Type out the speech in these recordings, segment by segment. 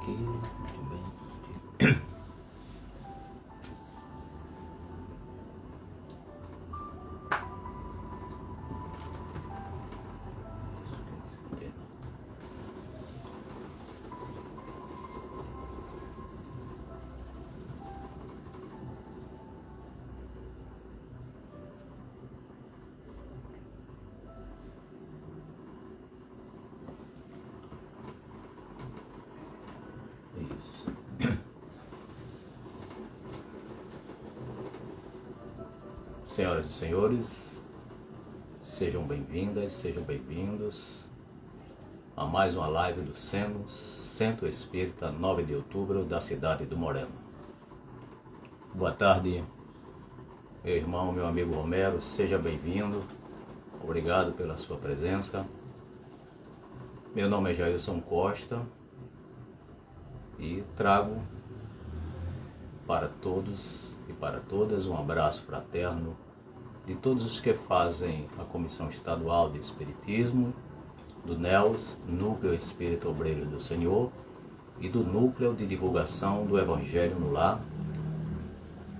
aqui, muito bem. Senhoras e senhores, sejam bem-vindas, sejam bem-vindos a mais uma live do Centro Espírita 9 de Outubro da cidade do Moreno. Boa tarde, meu irmão, meu amigo Romero, seja bem-vindo, obrigado pela sua presença. Meu nome é Jailson Costa e trago para todos e para todas um abraço fraterno de todos os que fazem a Comissão Estadual de Espiritismo, do NELS, Núcleo Espírita Obreiro do Senhor, e do Núcleo de Divulgação do Evangelho no Lar,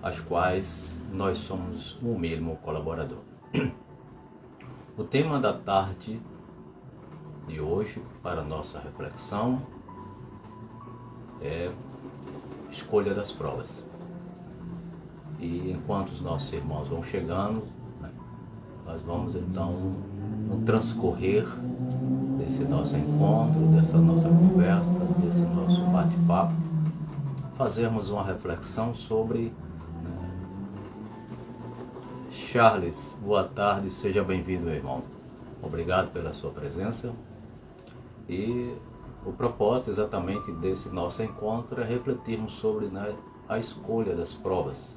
as quais nós somos um mesmo colaborador. O tema da tarde de hoje, para nossa reflexão, é escolha das provas. E enquanto os nossos irmãos vão chegando, nós vamos então, no transcorrer desse nosso encontro, dessa nossa conversa, desse nosso bate-papo, fazermos uma reflexão sobre Charles. Boa tarde, seja bem-vindo, meu irmão. Obrigado pela sua presença. E o propósito exatamente desse nosso encontro é refletirmos sobre a escolha das provas.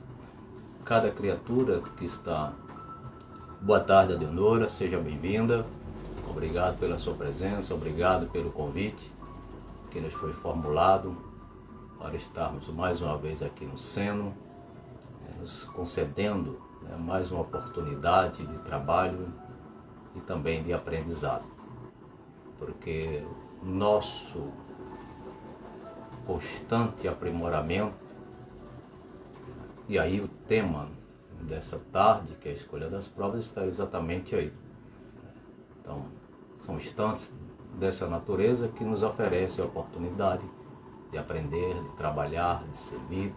Cada criatura que está... Boa tarde, Adeonora, seja bem-vinda. Obrigado pela sua presença, obrigado pelo convite que nos foi formulado para estarmos mais uma vez aqui no Seno, nos concedendo mais uma oportunidade de trabalho e também de aprendizado. Porque nosso constante aprimoramento, e aí o tema dessa tarde, que é a escolha das provas, está exatamente aí. Então, são instantes dessa natureza que nos oferecem a oportunidade de aprender, de trabalhar, de servir,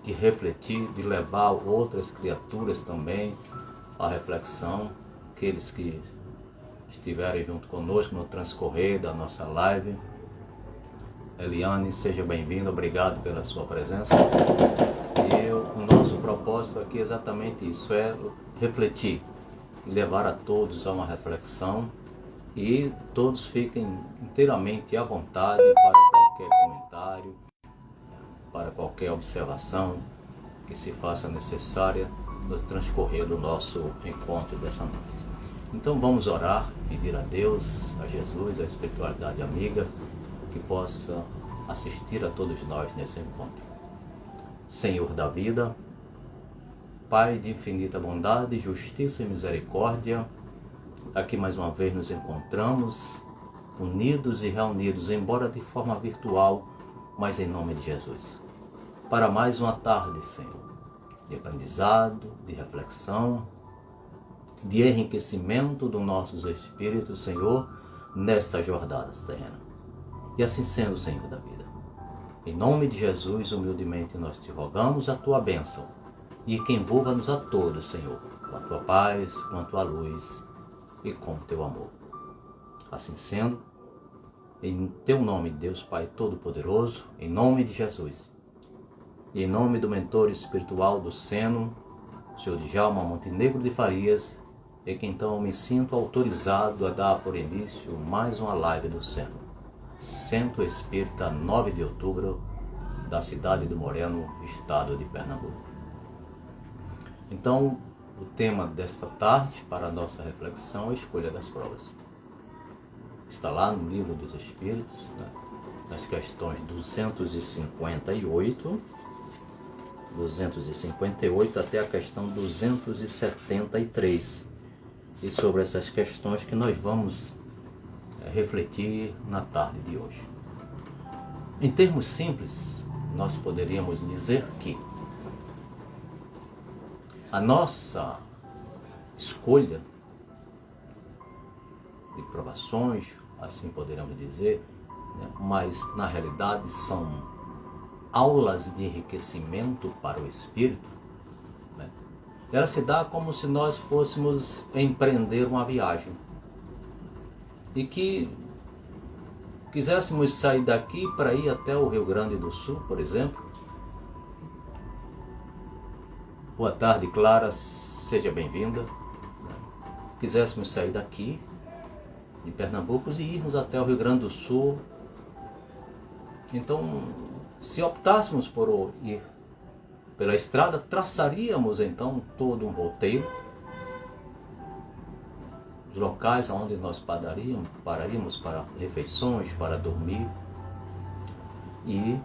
de refletir, de levar outras criaturas também à reflexão, aqueles que estiverem junto conosco no transcorrer da nossa live. Eliane, seja bem-vinda, obrigado pela sua presença. E o nosso propósito aqui é exatamente isso, é refletir e levar a todos a uma reflexão, e todos fiquem inteiramente à vontade para qualquer comentário, para qualquer observação que se faça necessária no transcorrer do nosso encontro dessa noite. Então vamos orar, pedir a Deus, a Jesus, a espiritualidade amiga, que possa assistir a todos nós nesse encontro. Senhor da vida, Pai de infinita bondade, justiça e misericórdia, aqui mais uma vez nos encontramos, unidos e reunidos, embora de forma virtual, mas em nome de Jesus, para mais uma tarde, Senhor, de aprendizado, de reflexão, de enriquecimento dos nossos espíritos, Senhor, nesta jornada terrena. E assim sendo, Senhor da vida, em nome de Jesus, humildemente nós te rogamos a tua bênção, e que envolva-nos a todos, Senhor, com a tua paz, com a tua luz e com o teu amor. Assim sendo, em teu nome, Deus Pai Todo-Poderoso, em nome de Jesus, e em nome do mentor espiritual do Seno, Senhor Djalma Montenegro de Farias, é que então me sinto autorizado a dar por início mais uma live do Seno, Centro Espírita 9 de Outubro, da cidade do Moreno, estado de Pernambuco. Então, o tema desta tarde, para a nossa reflexão, é a escolha das provas. Está lá no Livro dos Espíritos, nas questões 258 até a questão 273. E sobre essas questões que nós vamos refletir na tarde de hoje. Em termos simples, nós poderíamos dizer que a nossa escolha de provações, assim poderíamos dizer, né? Mas na realidade são aulas de enriquecimento para o espírito, né? Ela se dá como se nós fôssemos empreender uma viagem e que quiséssemos sair daqui para ir até o Rio Grande do Sul, por exemplo. Boa tarde, Clara, seja bem-vinda. Quiséssemos sair daqui de Pernambuco e irmos até o Rio Grande do Sul. Então, se optássemos por ir pela estrada, traçaríamos então todo um roteiro, os locais onde nós pararíamos para refeições, para dormir, e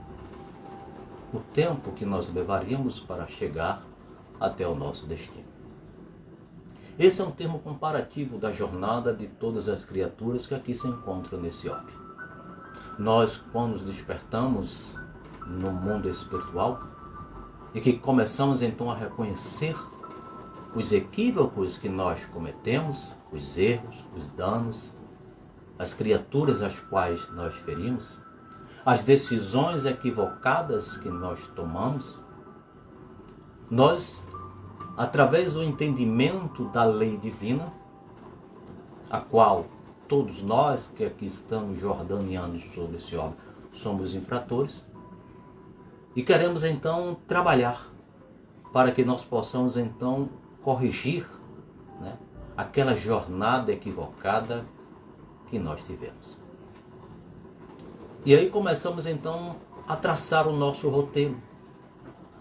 o tempo que nós levaríamos para chegar até o nosso destino. Esse é um termo comparativo da jornada de todas as criaturas que aqui se encontram nesse orbe. Nós, quando nos despertamos no mundo espiritual e que começamos então a reconhecer os equívocos que nós cometemos, os erros, os danos, as criaturas às quais nós ferimos, as decisões equivocadas que nós tomamos, nós, através do entendimento da lei divina, a qual todos nós que aqui estamos jordanianos sobre esse orbe somos infratores, e queremos então trabalhar para que nós possamos então corrigir, né, aquela jornada equivocada que nós tivemos. E aí começamos então a traçar o nosso roteiro,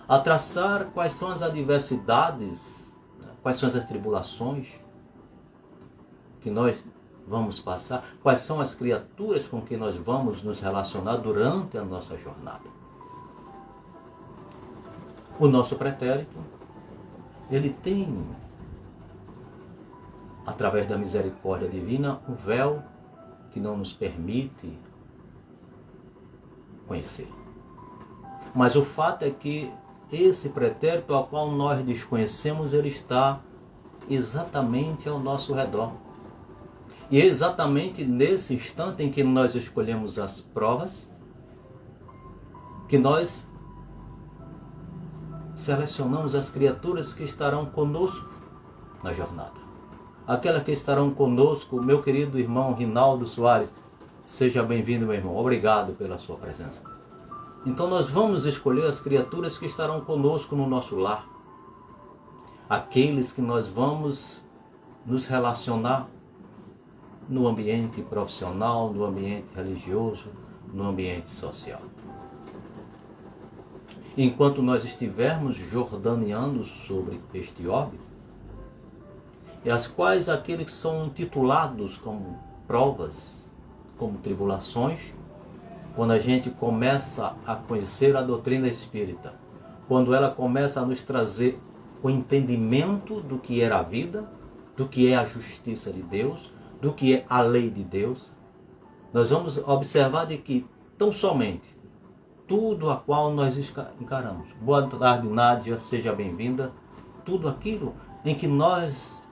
a traçar quais são as adversidades, né, quais são as tribulações que nós vamos passar, quais são as criaturas com que nós vamos nos relacionar durante a nossa jornada. O nosso pretérito, ele tem, através da misericórdia divina, um véu que não nos permite conhecer. Mas o fato é que esse pretérito ao qual nós desconhecemos, ele está exatamente ao nosso redor. E é exatamente nesse instante em que nós escolhemos as provas, que nós selecionamos as criaturas que estarão conosco na jornada. Aquelas que estarão conosco, meu querido irmão Rinaldo Soares, seja bem-vindo, meu irmão. Obrigado pela sua presença. Então nós vamos escolher as criaturas que estarão conosco no nosso lar. Aqueles que nós vamos nos relacionar no ambiente profissional, no ambiente religioso, no ambiente social. Enquanto nós estivermos jordaniando sobre este orbe, e as quais aqueles que são intitulados como provas, como tribulações, quando a gente começa a conhecer a doutrina espírita, quando ela começa a nos trazer o entendimento do que era a vida, do que é a justiça de Deus, do que é a lei de Deus, nós vamos observar de que tão somente tudo a qual nós encaramos. Boa tarde, Nádia, seja bem-vinda. Tudo aquilo em que nós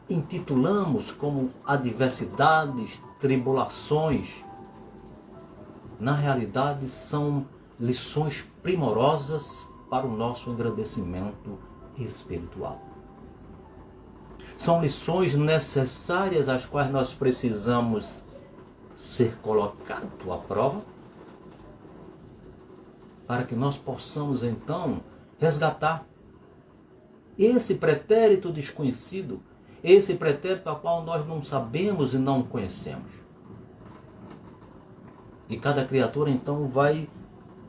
intitulamos como adversidades, tribulações, na realidade são lições primorosas para o nosso engrandecimento espiritual. São lições necessárias às quais nós precisamos ser colocados à prova, para que nós possamos então resgatar esse pretérito desconhecido, esse pretérito ao qual nós não sabemos e não conhecemos. E cada criatura então vai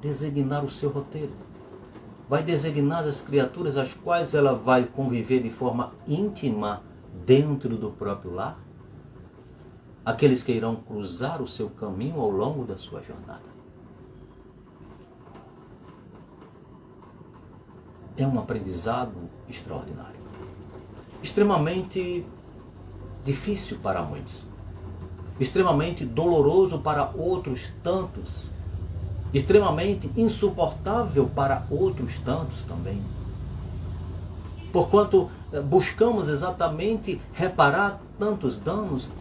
designar o seu roteiro, vai designar as criaturas às quais ela vai conviver de forma íntima dentro do próprio lar, aqueles que irão cruzar o seu caminho ao longo da sua jornada. É um aprendizado extraordinário, extremamente difícil para muitos, extremamente doloroso para outros tantos, extremamente insuportável para outros tantos também. Porquanto buscamos exatamente reparar tantos danos,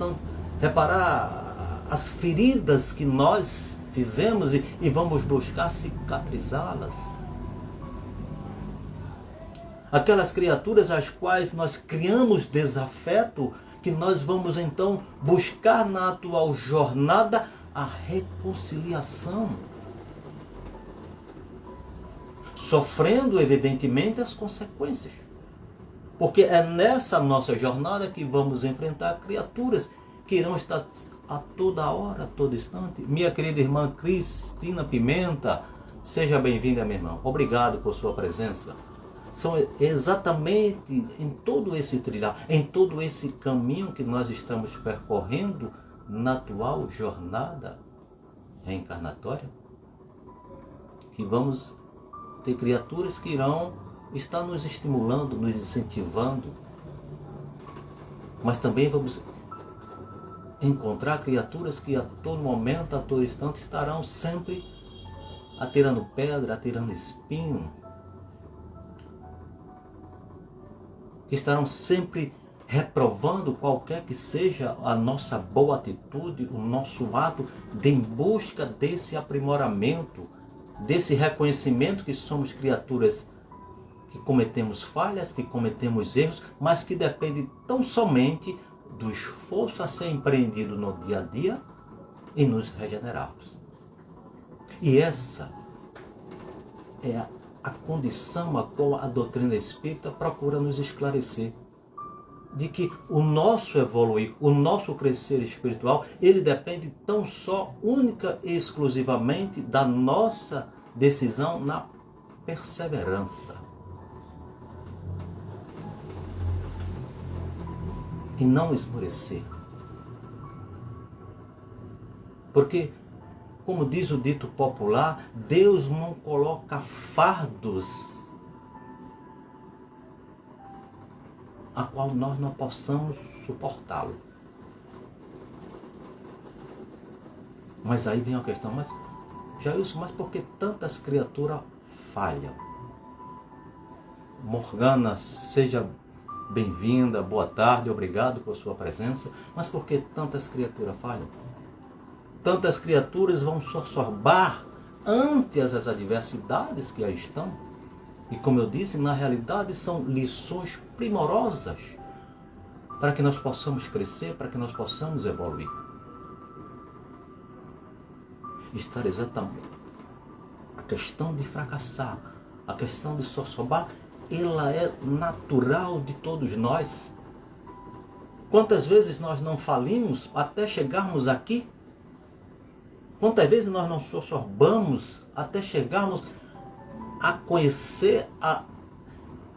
reparar as feridas que nós fizemos e vamos buscar cicatrizá-las. Aquelas criaturas às quais nós criamos desafeto, que nós vamos então buscar na atual jornada a reconciliação. Sofrendo, evidentemente, as consequências. Porque é nessa nossa jornada que vamos enfrentar criaturas que irão estar a toda hora, a todo instante. Minha querida irmã Cristina Pimenta, seja bem-vinda, minha irmã. Obrigado por sua presença. São exatamente em todo esse trilhar, em todo esse caminho que nós estamos percorrendo na atual jornada reencarnatória, que vamos ter criaturas que irão estar nos estimulando, nos incentivando, mas também vamos encontrar criaturas que a todo momento, a todo instante, estarão sempre atirando pedra, atirando espinho, que estarão sempre reprovando qualquer que seja a nossa boa atitude, o nosso ato de em busca desse aprimoramento, desse reconhecimento que somos criaturas que cometemos falhas, que cometemos erros, mas que depende tão somente do esforço a ser empreendido no dia a dia e nos regenerarmos. E essa é a condição a qual a doutrina espírita procura nos esclarecer, de que o nosso evoluir, o nosso crescer espiritual, ele depende tão só, única e exclusivamente da nossa decisão na perseverança. E não esmorecer. Porque, como diz o dito popular, Deus não coloca fardos a qual nós não possamos suportá-lo. Mas aí vem a questão, mas Jailson, mas por que tantas criaturas falham? Morgana, seja bem-vinda, boa tarde, obrigado por sua presença. Mas por que tantas criaturas falham? Tantas criaturas vão sossorbar ante as adversidades que aí estão. E como eu disse, na realidade são lições primorosas para que nós possamos crescer, para que nós possamos evoluir. Estar exatamente. A questão de fracassar, a questão de sossorbar, ela é natural de todos nós. Quantas vezes nós não falimos até chegarmos aqui? Quantas vezes nós não sossorbamos até chegarmos a conhecer, a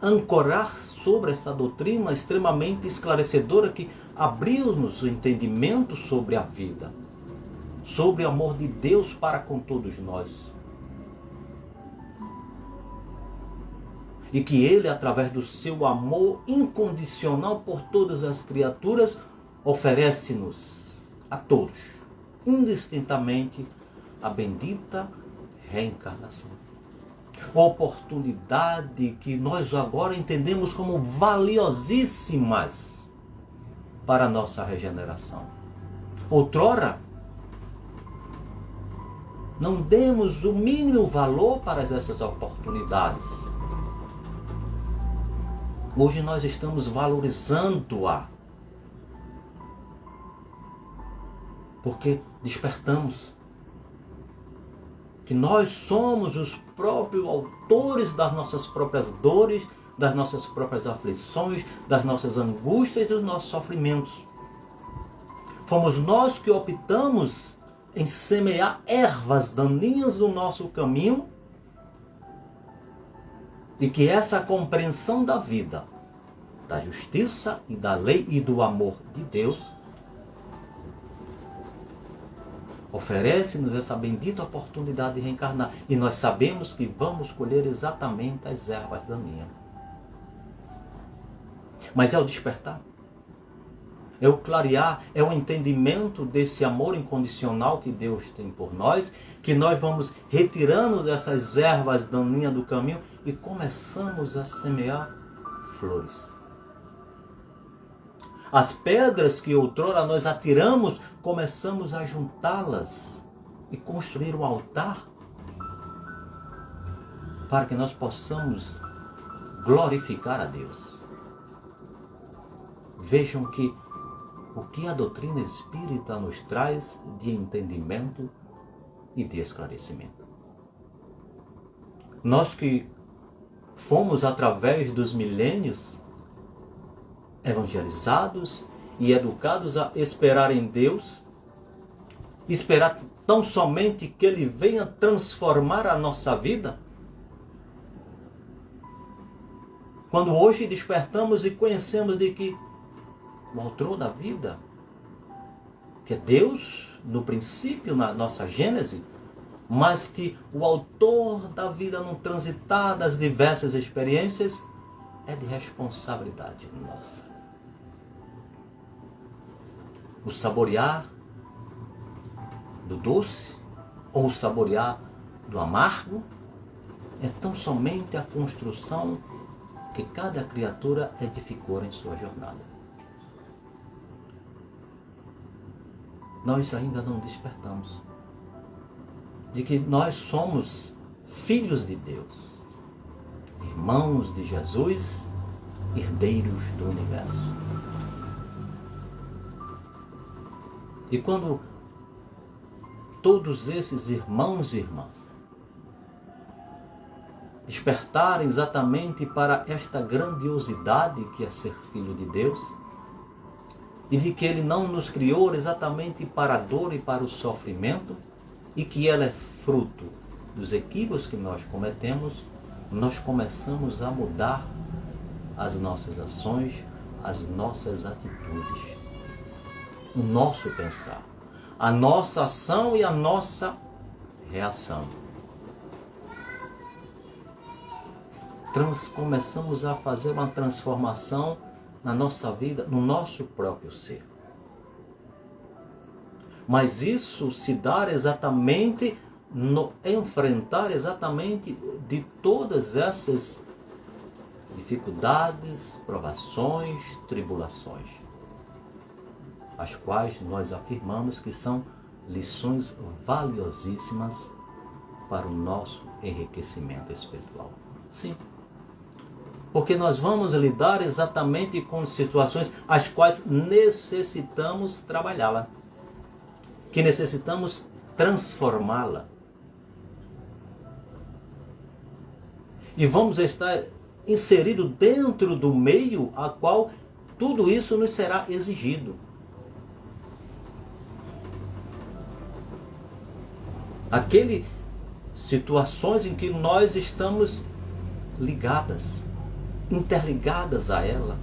ancorar sobre essa doutrina extremamente esclarecedora que abriu-nos o entendimento sobre a vida, sobre o amor de Deus para com todos nós. E que Ele, através do seu amor incondicional por todas as criaturas, oferece-nos a todos, indistintamente, a bendita reencarnação. Oportunidade que nós agora entendemos como valiosíssimas para a nossa regeneração. Outrora, não demos o mínimo valor para essas oportunidades. Hoje nós estamos valorizando-a, porque despertamos que nós somos os próprios autores das nossas próprias dores, das nossas próprias aflições, das nossas angústias e dos nossos sofrimentos. Fomos nós que optamos em semear ervas daninhas no nosso caminho, e que essa compreensão da vida, da justiça e da lei e do amor de Deus oferece-nos essa bendita oportunidade de reencarnar. E nós sabemos que vamos colher exatamente as ervas daninhas. Mas é o despertar. é o clarear, é o entendimento desse amor incondicional que Deus tem por nós, que nós vamos retirando dessas ervas daninhas do caminho e começamos a semear flores. As pedras que outrora nós atiramos, começamos a juntá-las e construir um altar para que nós possamos glorificar a Deus. Vejam que o que a doutrina espírita nos traz de entendimento e de esclarecimento. Nós que fomos, através dos milênios, evangelizados e educados a esperar em Deus, esperar tão somente que Ele venha transformar a nossa vida, quando hoje despertamos e conhecemos de que o autor da vida, que é Deus, no princípio, na nossa Gênese, mas que o autor da vida no transitar das diversas experiências é de responsabilidade nossa. O saborear do doce ou o saborear do amargo é tão somente a construção que cada criatura edificou em sua jornada. Nós ainda não despertamos de que nós somos filhos de Deus, irmãos de Jesus, herdeiros do universo. E quando todos esses irmãos e irmãs despertarem exatamente para esta grandiosidade que é ser filho de Deus, e de que Ele não nos criou exatamente para a dor e para o sofrimento, e que ela é fruto dos equívocos que nós cometemos, nós começamos a mudar as nossas ações, as nossas atitudes, o nosso pensar, a nossa ação e a nossa reação. Começamos a fazer uma transformação na nossa vida, no nosso próprio ser. Mas isso se dá exatamente no enfrentar exatamente de todas essas dificuldades, provações, tribulações, as quais nós afirmamos que são lições valiosíssimas para o nosso enriquecimento espiritual. Sim. Porque nós vamos lidar exatamente com situações as quais necessitamos trabalhá-la, que necessitamos transformá-la. E vamos estar inseridos dentro do meio a qual tudo isso nos será exigido. Aquelas situações em que nós estamos ligadas, interligadas a ela,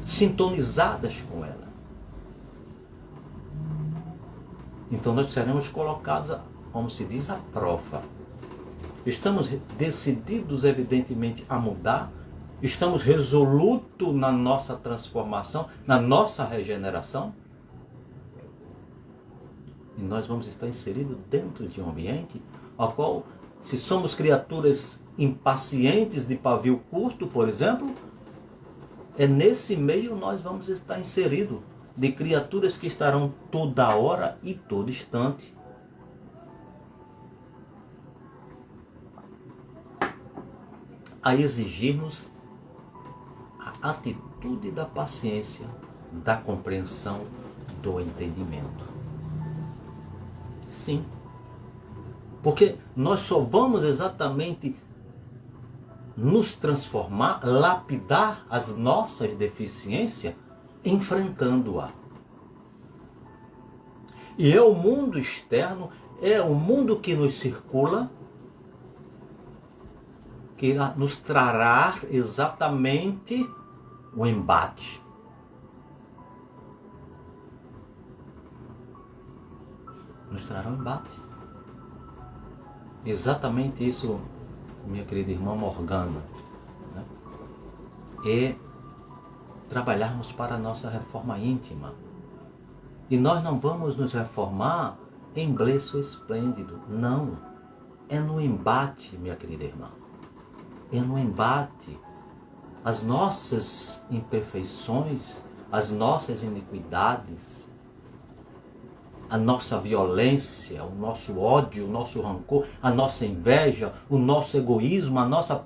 sintonizadas com ela. Então nós seremos colocados, como se diz, à prova. Estamos decididos, evidentemente, a mudar, estamos resolutos na nossa transformação, na nossa regeneração, e nós vamos estar inseridos dentro de um ambiente ao qual, se somos criaturas impacientes de pavio curto, por exemplo, é nesse meio nós vamos estar inseridos, de criaturas que estarão toda hora e todo instante a exigir-nos a atitude da paciência, da compreensão, do entendimento. Sim, porque nós só vamos exatamente nos transformar, lapidar as nossas deficiências, enfrentando-a. E é o mundo externo, é o mundo que nos circula, que nos trará exatamente o embate. Nos trará o embate. Exatamente isso, minha querida irmã Morgana, né? É trabalharmos para a nossa reforma íntima. E nós não vamos nos reformar em bleço esplêndido. Não. É no embate, minha querida irmã. É no embate. As nossas imperfeições, as nossas iniquidades, a nossa violência, o nosso ódio, o nosso rancor, a nossa inveja, o nosso egoísmo, a nossa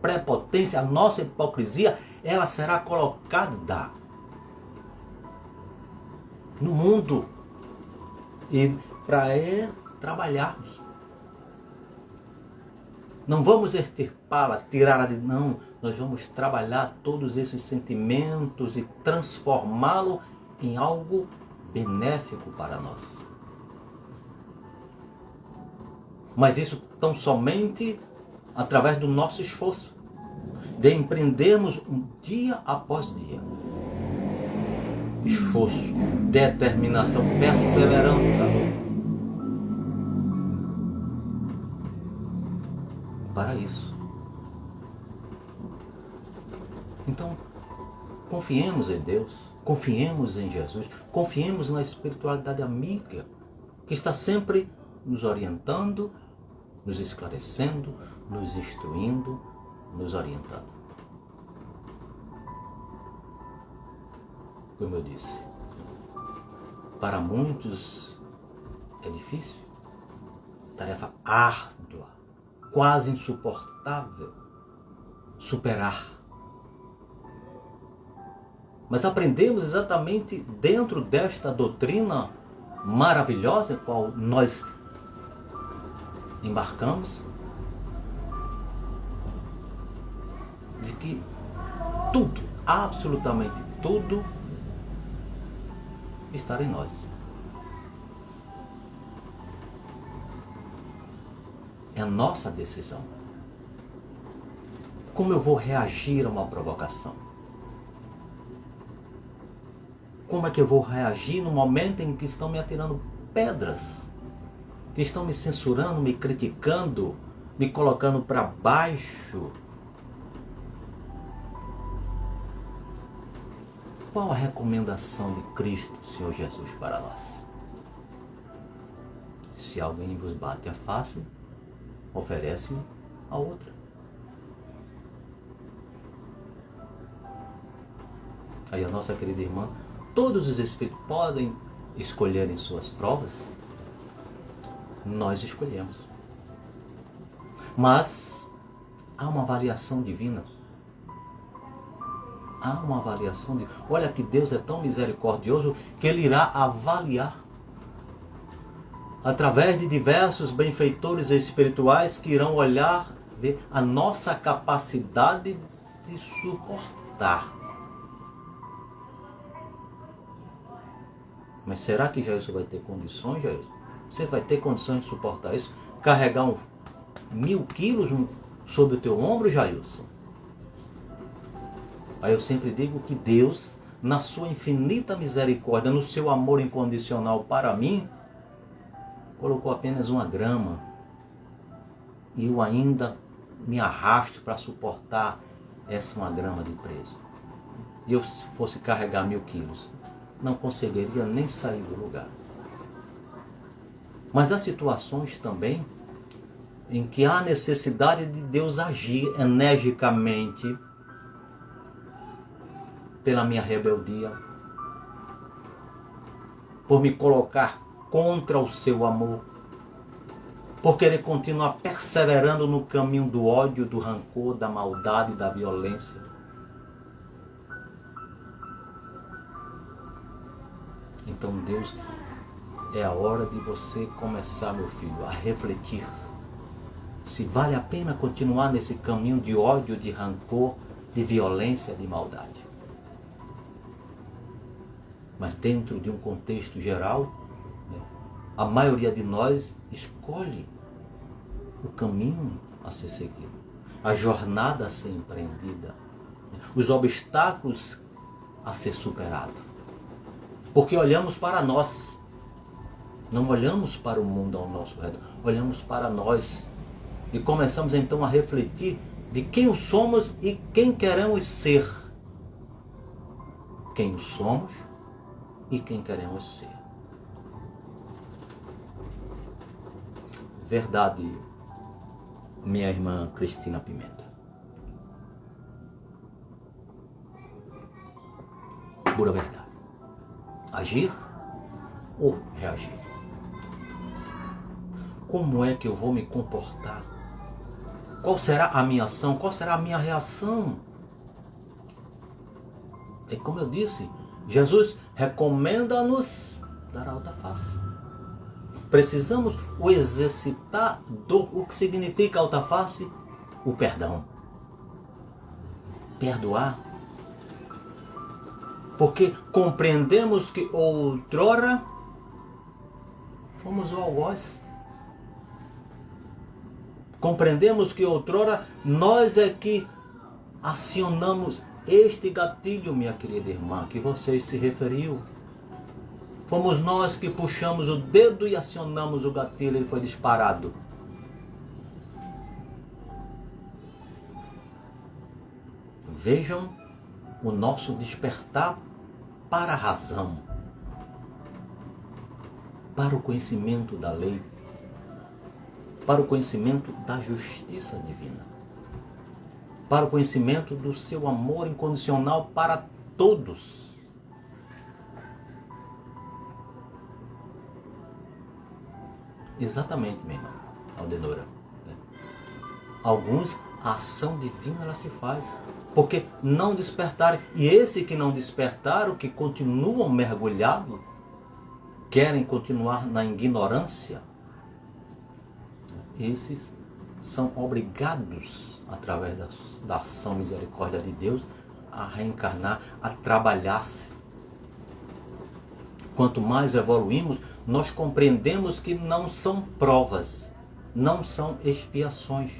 prepotência, a nossa hipocrisia, ela será colocada no mundo e para trabalharmos. Não vamos extirpá-la, tirá-la de... Não, nós vamos trabalhar todos esses sentimentos e transformá-lo em algo benéfico para nós. Mas isso tão somente através do nosso esforço, de empreendermos dia após dia. Esforço, determinação, perseverança. Para isso. Então, confiemos em Deus, confiemos em Jesus, confiemos na espiritualidade amiga, que está sempre nos orientando, nos esclarecendo, nos instruindo, nos orientando. Como eu disse, para muitos é difícil, tarefa árdua, quase insuportável superar. Mas aprendemos exatamente dentro desta doutrina maravilhosa, em qual nós embarcamos, de que tudo, absolutamente tudo, está em nós. É a nossa decisão. Como eu vou reagir a uma provocação? Como é que eu vou reagir no momento em que estão me atirando pedras? Que estão me censurando, me criticando, me colocando para baixo? Qual a recomendação de Cristo, Senhor Jesus, para nós? Se alguém vos bate a face, oferece a outra. Aí a nossa querida irmã, todos os espíritos podem escolher em suas provas, nós escolhemos. Mas há uma avaliação divina. Há uma avaliação de... Olha que Deus é tão misericordioso que Ele irá avaliar através de diversos benfeitores espirituais que irão olhar, ver a nossa capacidade de suportar. Mas será que Jailson vai ter condições, Jailson? Você vai ter condições de suportar isso? Carregar 1000 quilos sobre o teu ombro, Jailson? Aí eu sempre digo que Deus, na sua infinita misericórdia, no seu amor incondicional para mim, colocou apenas 1 grama. E eu ainda me arrasto para suportar essa 1 grama de peso. E eu, se fosse carregar 1000 quilos, não conseguiria nem sair do lugar. Mas há situações também em que há necessidade de Deus agir energicamente pela minha rebeldia, por me colocar contra o seu amor, por querer continuar perseverando no caminho do ódio, do rancor, da maldade, da violência. Então, Deus, é a hora de você começar, meu filho, a refletir se vale a pena continuar nesse caminho de ódio, de rancor, de violência, de maldade. Mas dentro de um contexto geral, né, a maioria de nós escolhe o caminho a ser seguido, a jornada a ser empreendida, os obstáculos a ser superados. Porque olhamos para nós, não olhamos para o mundo ao nosso redor, olhamos para nós e começamos então a refletir de quem somos e quem queremos ser. quem somos e quem queremos ser. Verdade, minha irmã Cristina Pimenta. Pura verdade. Agir ou reagir? Como é que eu vou me comportar? Qual será a minha ação? Qual será a minha reação? E como eu disse, Jesus recomenda-nos dar alta face. Precisamos o exercitar o que significa alta face? O perdão. Perdoar. Porque compreendemos que outrora fomos o algoz. Compreendemos que outrora nós é que acionamos este gatilho, minha querida irmã, que você se referiu. Fomos nós que puxamos o dedo e acionamos o gatilho, ele foi disparado. Vejam o nosso despertar para a razão, para o conhecimento da lei, para o conhecimento da justiça divina, para o conhecimento do seu amor incondicional para todos. Exatamente, minha irmã Aldenora. Alguns, a ação divina ela se faz, porque não despertaram. E esse que não despertaram, que continuam mergulhados, querem continuar na ignorância, esses são obrigados, através da ação misericórdia de Deus, a reencarnar, a trabalhar-se. Quanto mais evoluímos, nós compreendemos que não são provas, não são expiações.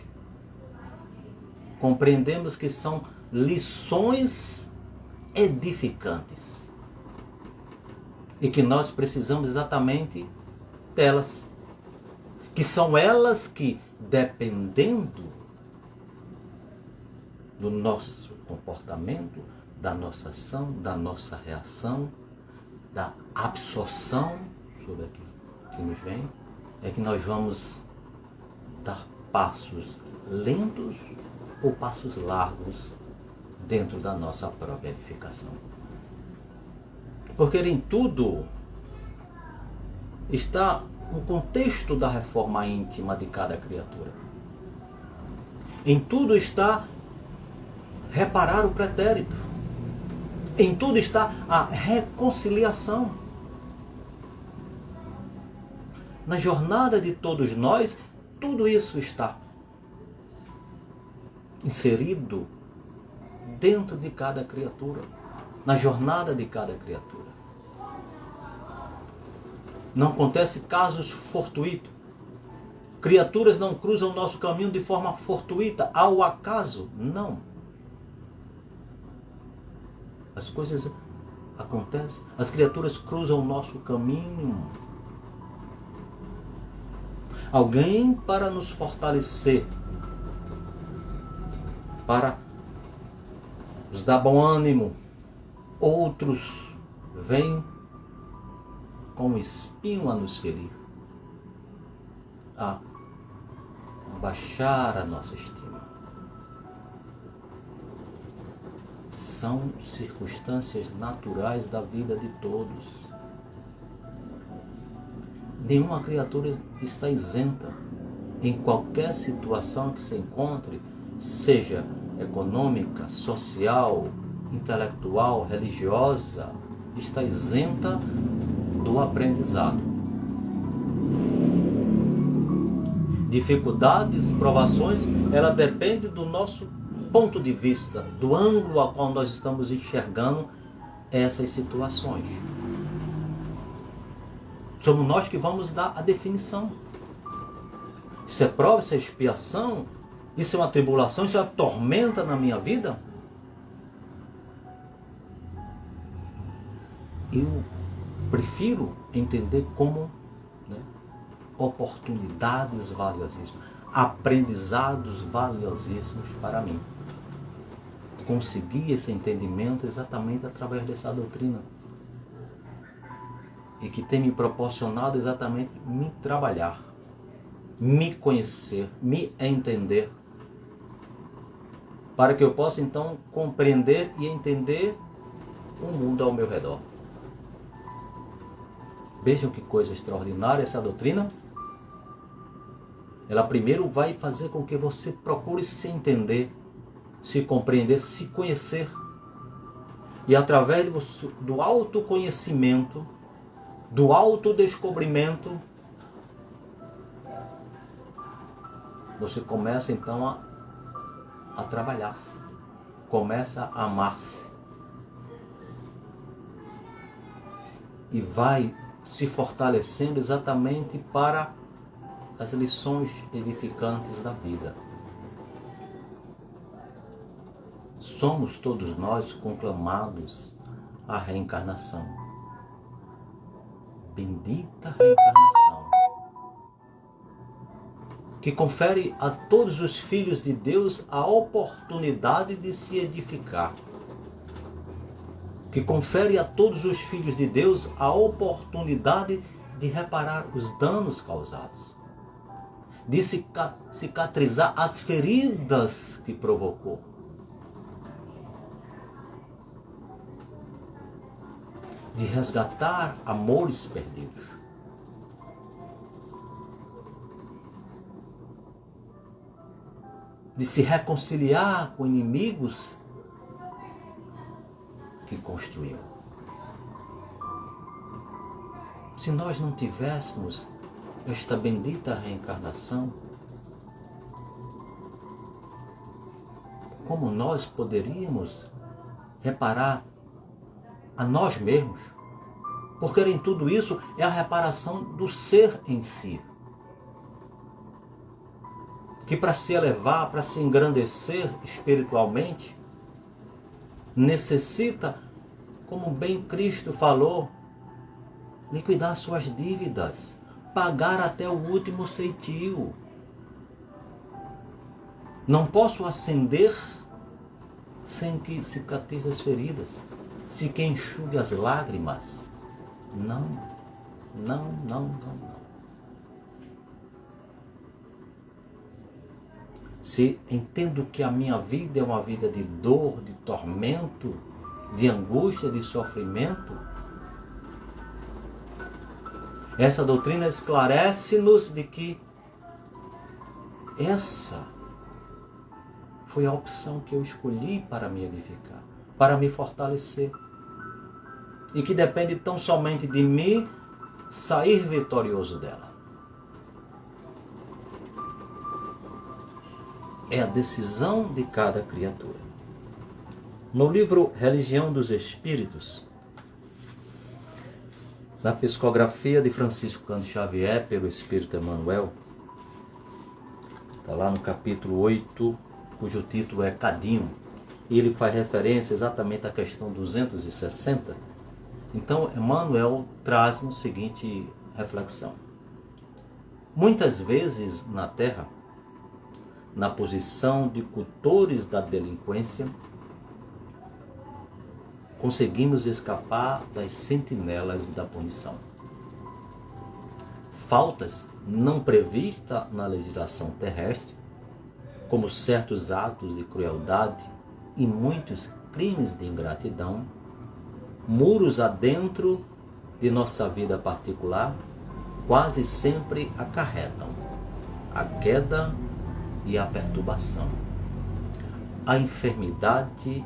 Compreendemos que são lições edificantes. E que nós precisamos exatamente delas. Que são elas que, dependendo do nosso comportamento, da nossa ação, da nossa reação, da absorção sobre aquilo que nos vem, é que nós vamos dar passos lentos ou passos largos dentro da nossa própria edificação. Porque em tudo está um contexto da reforma íntima de cada criatura. Em tudo está reparar o pretérito. Em tudo está a reconciliação. Na jornada de todos nós, tudo isso está inserido dentro de cada criatura, na jornada de cada criatura. Não acontece casos fortuitos. Criaturas não cruzam o nosso caminho de forma fortuita, ao acaso. Não. As coisas acontecem, as criaturas cruzam o nosso caminho. Alguém para nos fortalecer, para nos dar bom ânimo. Outros vêm com um espinho a nos ferir, a baixar a nossa estima. São circunstâncias naturais da vida de todos. Nenhuma criatura está isenta em qualquer situação que se encontre, seja econômica, social, intelectual, religiosa, está isenta do aprendizado. Dificuldades, provações, ela depende do nosso ponto de vista, do ângulo a qual nós estamos enxergando essas situações. Somos nós que vamos dar a definição. Isso é prova, isso é expiação, isso é uma tribulação, isso é uma tormenta na minha vida? Eu prefiro entender como oportunidades valiosíssimas, aprendizados valiosíssimos para mim. consegui esse entendimento exatamente através dessa doutrina. E que tem me proporcionado exatamente me trabalhar, me conhecer, me entender, para que eu possa então compreender e entender o mundo ao meu redor. Vejam que coisa extraordinária essa doutrina. Ela primeiro vai fazer com que você procure se entender, se compreender, se conhecer. E através do autoconhecimento, do autodescobrimento, você começa então a trabalhar-se, começa a amar-se. E vai se fortalecendo exatamente para as lições edificantes da vida. Somos todos nós conclamados à reencarnação. Bendita reencarnação, que confere a todos os filhos de Deus a oportunidade de se edificar, que confere a todos os filhos de Deus a oportunidade de reparar os danos causados, de cicatrizar as feridas que provocou, de resgatar amores perdidos. De se reconciliar com inimigos que construiu. Se nós não tivéssemos esta bendita reencarnação, como nós poderíamos reparar a nós mesmos? Porque em tudo isso é a reparação do ser em si, que para se elevar, para se engrandecer espiritualmente, necessita, como bem Cristo falou, liquidar suas dívidas, pagar até o último ceitil. Não posso ascender sem que cicatrize as feridas, se que enxugue as lágrimas. Não. Se entendo que a minha vida é uma vida de dor, de tormento, de angústia, de sofrimento, essa doutrina esclarece-nos de que essa foi a opção que eu escolhi para me edificar, para me fortalecer. E que depende tão somente de mim sair vitorioso dela. É a decisão de cada criatura. No livro Religião dos Espíritos, da psicografia de Francisco Cândido Xavier pelo Espírito Emmanuel, está lá no capítulo 8, cujo título é Cadinho, e ele faz referência exatamente à questão 260. Então, Emmanuel traz a seguinte reflexão. Muitas vezes na Terra, na posição de cultores da delinquência, conseguimos escapar das sentinelas da punição. Faltas não previstas na legislação terrestre, como certos atos de crueldade e muitos crimes de ingratidão, muros adentro de nossa vida particular, quase sempre acarretam a queda e a perturbação, a enfermidade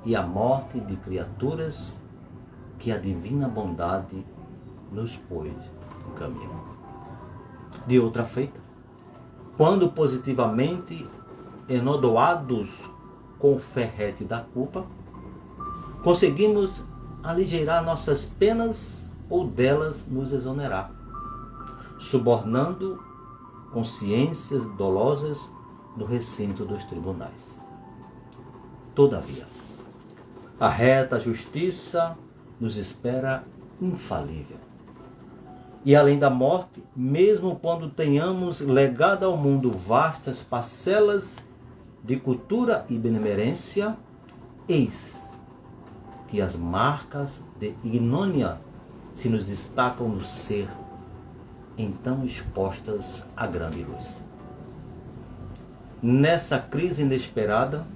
e a morte de criaturas que a divina bondade nos pôs no caminho. De outra feita, quando positivamente enodoados com o ferrete da culpa, conseguimos aligeirar nossas penas ou delas nos exonerar, subornando consciências dolosas no recinto dos tribunais. Todavia, a reta justiça nos espera infalível. E além da morte, mesmo quando tenhamos legado ao mundo vastas parcelas de cultura e benemerência, Eis que as marcas de ignomínia se nos destacam no ser, então expostas à grande luz. Nessa crise inesperada,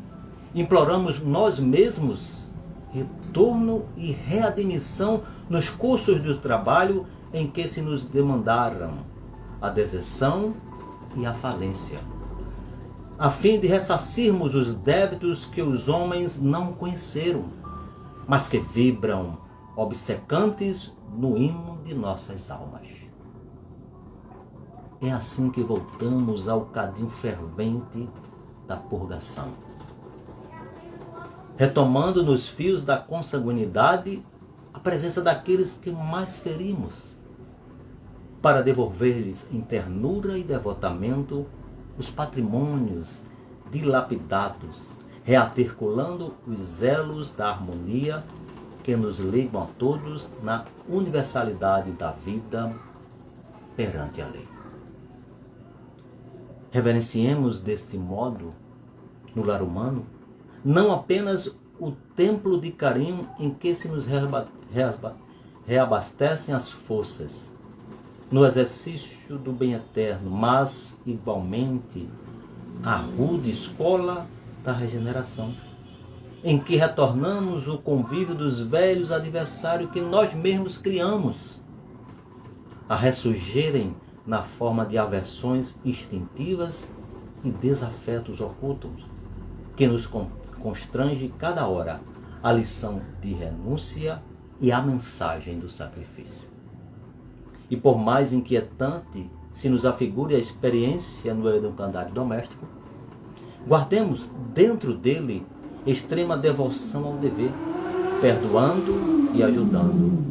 imploramos nós mesmos retorno e readmissão nos cursos do trabalho em que se nos demandaram a deserção e a falência, a fim de ressarcirmos os débitos que os homens não conheceram, mas que vibram obcecantes no imo de nossas almas. É assim que voltamos ao cadinho fervente da purgação, retomando nos fios da consanguinidade a presença daqueles que mais ferimos, para devolver-lhes em ternura e devotamento os patrimônios dilapidados, rearticulando os elos da harmonia que nos ligam a todos na universalidade da vida perante a lei. Reverenciemos deste modo, no lar humano, não apenas o templo de carinho em que se nos reabastecem as forças, no exercício do bem eterno, mas, igualmente, a rude escola da regeneração, em que retornamos o convívio dos velhos adversários que nós mesmos criamos, a ressurgirem na forma de aversões instintivas e desafetos ocultos, que nos constrange cada hora a lição de renúncia e a mensagem do sacrifício. E por mais inquietante se nos afigure a experiência no educandário doméstico, guardemos dentro dele extrema devoção ao dever, perdoando e ajudando,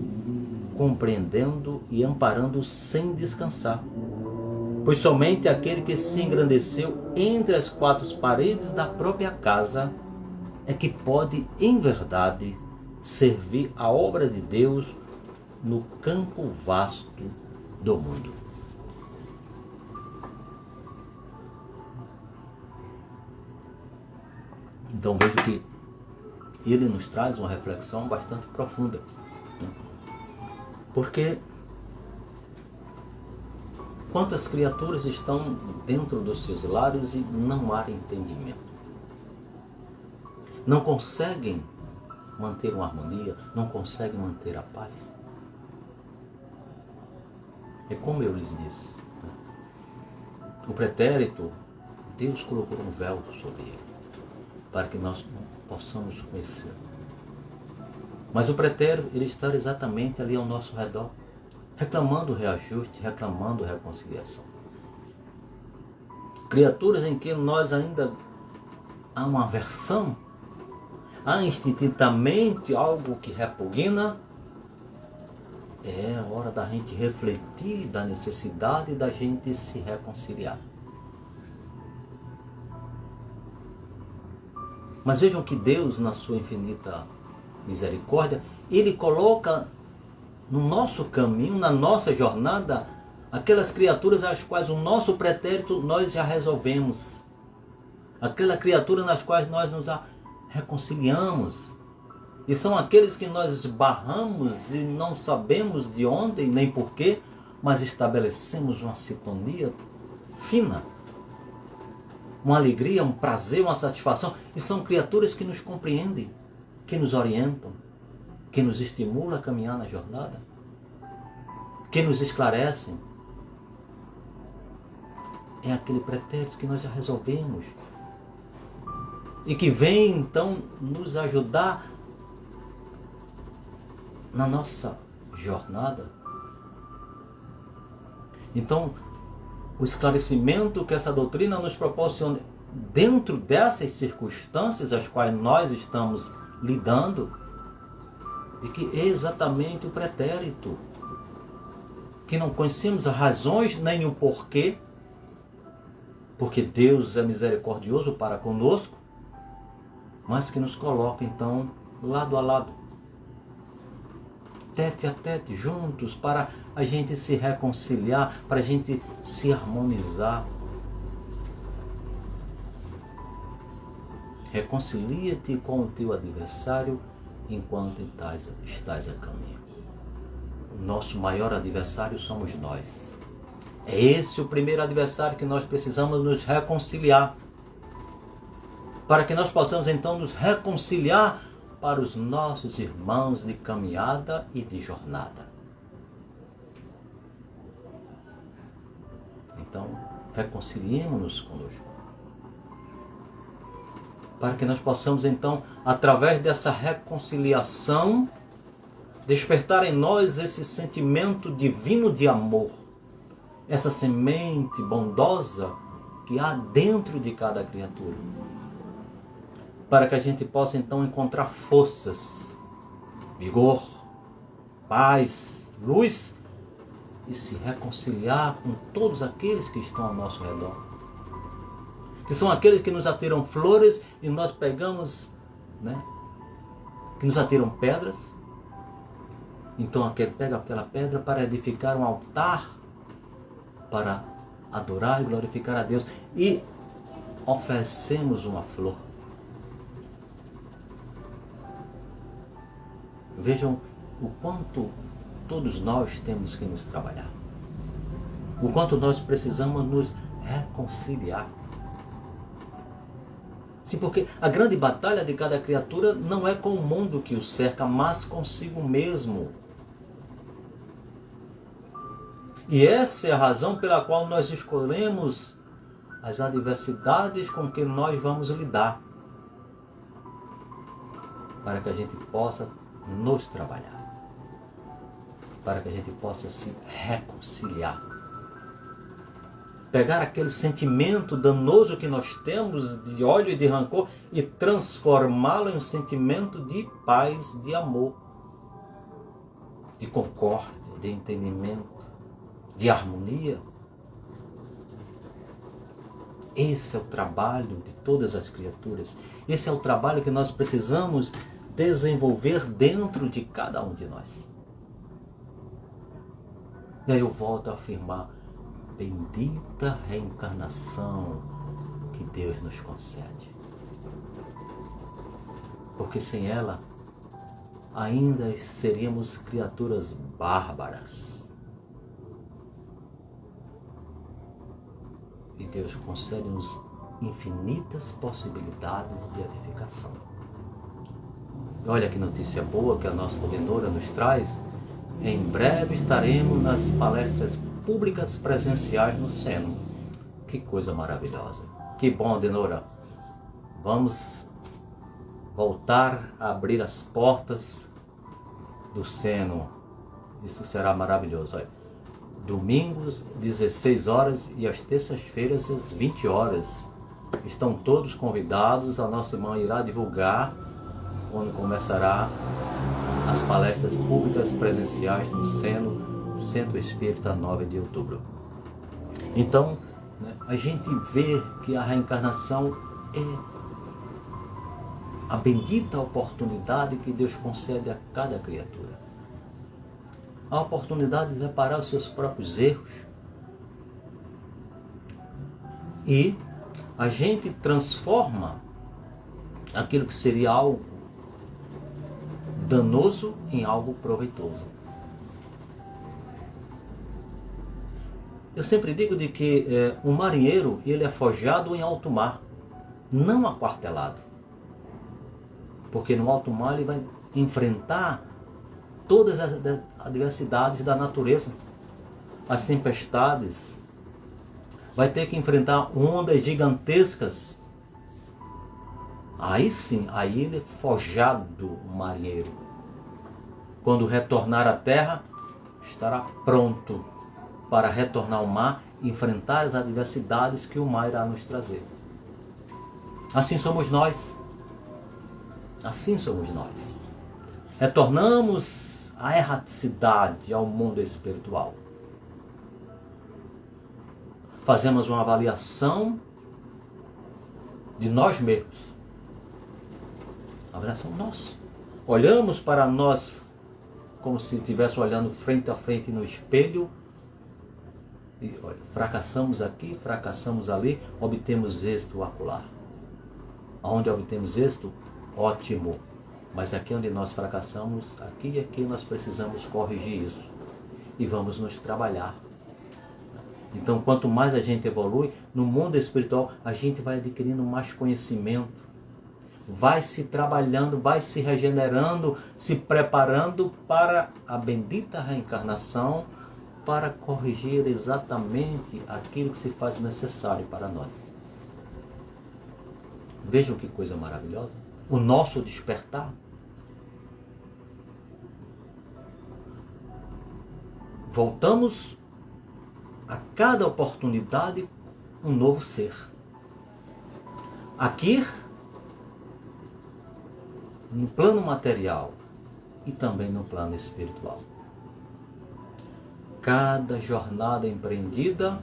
compreendendo e amparando sem descansar. Pois somente aquele que se engrandeceu entre as quatro paredes da própria casa é que pode, em verdade, servir a obra de Deus no campo vasto do mundo. Então vejo que ele nos traz uma reflexão bastante profunda, né? Porque quantas criaturas estão dentro dos seus lares e não há entendimento, não conseguem manter uma harmonia, não conseguem manter a paz. É como eu lhes disse, né? O pretérito, Deus colocou um véu sobre ele, para que nós possamos conhecer. Mas o pretérito, ele está exatamente ali ao nosso redor, reclamando reajuste, reclamando reconciliação. Criaturas em que nós ainda há uma aversão, há instintivamente algo que repugna. É hora da gente refletir da necessidade da gente se reconciliar. Mas vejam que Deus, na sua infinita misericórdia, Ele coloca no nosso caminho, na nossa jornada, aquelas criaturas às quais o nosso pretérito nós já resolvemos. Aquela criatura nas quais nós nos reconciliamos. E são aqueles que nós esbarramos e não sabemos de onde nem porquê, mas estabelecemos uma sintonia fina, uma alegria, um prazer, uma satisfação. E são criaturas que nos compreendem, que nos orientam, que nos estimulam a caminhar na jornada, que nos esclarecem. É aquele pretérito que nós já resolvemos e que vem então nos ajudar na nossa jornada. Então, o esclarecimento que essa doutrina nos proporciona dentro dessas circunstâncias às quais nós estamos lidando, de que é exatamente o pretérito, que não conhecemos as razões nem o porquê, porque Deus é misericordioso para conosco, mas que nos coloca então lado a lado, tete a tete, juntos, para a gente se reconciliar, para a gente se harmonizar. Reconcilia-te com o teu adversário enquanto estás a caminho. O nosso maior adversário somos nós. É esse o primeiro adversário que nós precisamos nos reconciliar. Para que nós possamos então nos reconciliar para os nossos irmãos de caminhada e de jornada. Então, reconciliemos-nos conosco. Para que nós possamos então, através dessa reconciliação, despertar em nós esse sentimento divino de amor, essa semente bondosa que há dentro de cada criatura. Para que a gente possa então encontrar forças, vigor, paz, luz e se reconciliar com todos aqueles que estão ao nosso redor. Que são aqueles que nos atiram flores e nós pegamos, que nos atiram pedras. Então pega aquela pedra para edificar um altar, para adorar e glorificar a Deus. E oferecemos uma flor. Vejam o quanto todos nós temos que nos trabalhar. O quanto nós precisamos nos reconciliar. Sim, porque a grande batalha de cada criatura não é com o mundo que o cerca, mas consigo mesmo. E essa é a razão pela qual nós escolhemos as adversidades com que nós vamos lidar. Para que a gente possa nos trabalhar. Para que a gente possa se reconciliar. Pegar aquele sentimento danoso que nós temos de ódio e de rancor e transformá-lo em um sentimento de paz, de amor, de concórdia, de entendimento, de harmonia. Esse é o trabalho de todas as criaturas. Esse é o trabalho que nós precisamos desenvolver dentro de cada um de nós. E aí eu volto a afirmar: bendita reencarnação que Deus nos concede. Porque sem ela, ainda seríamos criaturas bárbaras. E Deus concede-nos infinitas possibilidades de edificação. Olha que notícia boa que a nossa Denora nos traz. Em breve estaremos nas palestras públicas presenciais no Seno. Que coisa maravilhosa. Que bom, Denora. Vamos voltar a abrir as portas do Seno. Isso será maravilhoso. Olha, domingos, 16 horas e às terças-feiras, às 20 horas. Estão todos convidados. A nossa irmã irá divulgar quando começará as palestras públicas presenciais no Seno, Centro Espírita 9 de outubro. Então, a gente vê que a reencarnação é a bendita oportunidade que Deus concede a cada criatura. A oportunidade de reparar os seus próprios erros. E a gente transforma aquilo que seria algo danoso em algo proveitoso. Eu sempre digo de que um marinheiro, ele é forjado em alto mar, não aquartelado. Porque no alto mar ele vai enfrentar todas as adversidades da natureza, as tempestades, vai ter que enfrentar ondas gigantescas. Aí sim, aí ele é forjado o marinheiro. Quando retornar à terra, estará pronto para retornar ao mar e enfrentar as adversidades que o mar irá nos trazer. Assim somos nós. Assim somos nós. Retornamos à erraticidade, ao mundo espiritual. Fazemos uma avaliação de nós mesmos. Avaliação nossa. Olhamos para nós como se estivesse olhando frente a frente no espelho. E olha, fracassamos aqui, fracassamos ali, obtemos êxito acolá. Onde obtemos êxito, ótimo. Mas aqui onde nós fracassamos, aqui é que nós precisamos corrigir isso. E vamos nos trabalhar. Então, quanto mais a gente evolui, no mundo espiritual, a gente vai adquirindo mais conhecimento. Vai se trabalhando, vai se regenerando, se preparando para a bendita reencarnação, para corrigir exatamente aquilo que se faz necessário para nós. Vejam que coisa maravilhosa. O nosso despertar. Voltamos a cada oportunidade um novo ser. Aqui, no plano material e também no plano espiritual. Cada jornada empreendida,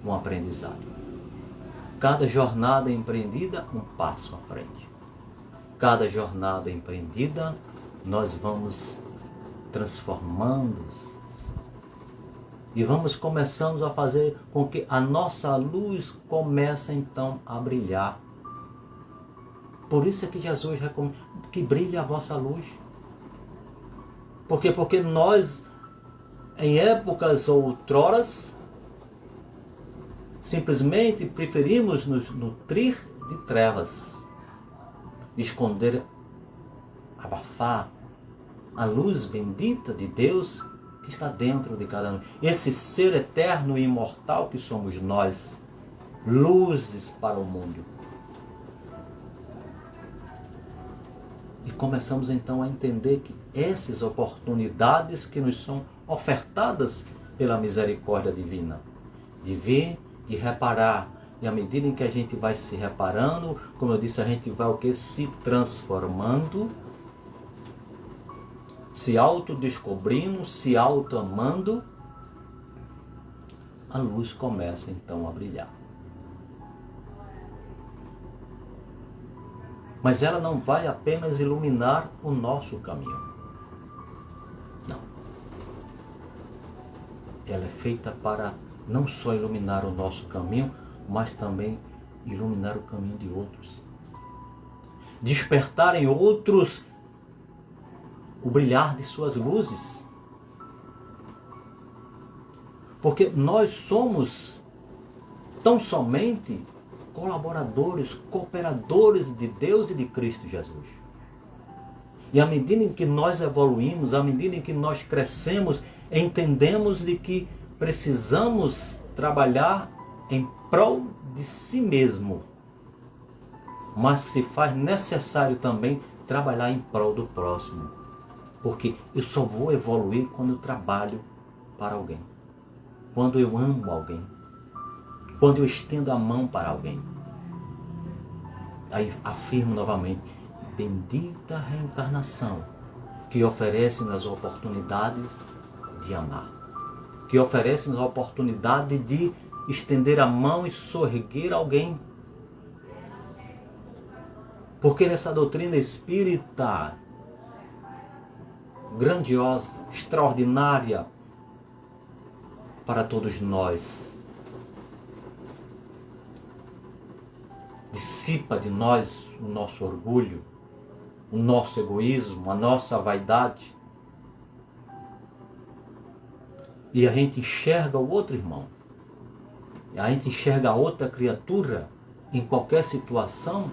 um aprendizado. Cada jornada empreendida, um passo à frente. Cada jornada empreendida, nós vamos transformando-nos e vamos começando a fazer com que a nossa luz comece então a brilhar. Por isso é que Jesus recomenda que brilhe a vossa luz. Por quê? Porque nós, em épocas outroras, simplesmente preferimos nos nutrir de trevas, esconder, abafar a luz bendita de Deus que está dentro de cada um. Esse ser eterno e imortal que somos nós, luzes para o mundo. E começamos então a entender que essas oportunidades que nos são ofertadas pela misericórdia divina, de ver, de reparar, e à medida em que a gente vai se reparando, como eu disse, a gente vai o que? Se transformando, se autodescobrindo, se autoamando, a luz começa então a brilhar. Mas ela não vai apenas iluminar o nosso caminho. Não. Ela é feita para não só iluminar o nosso caminho, mas também iluminar o caminho de outros. Despertar em outros o brilhar de suas luzes. Porque nós somos tão somente colaboradores, cooperadores de Deus e de Cristo Jesus. E à medida em que nós evoluímos, à medida em que nós crescemos, entendemos de que precisamos trabalhar em prol de si mesmo, mas que se faz necessário também trabalhar em prol do próximo. Porque eu só vou evoluir quando eu trabalho para alguém, quando eu amo alguém, quando eu estendo a mão para alguém. Aí afirmo novamente, bendita reencarnação que oferece-nos as oportunidades de amar, que oferece-nos a oportunidade de estender a mão e sorrir alguém. Porque nessa doutrina espírita grandiosa, extraordinária para todos nós, dissipa de nós o nosso orgulho, o nosso egoísmo, a nossa vaidade. E a gente enxerga o outro irmão, a gente enxerga a outra criatura em qualquer situação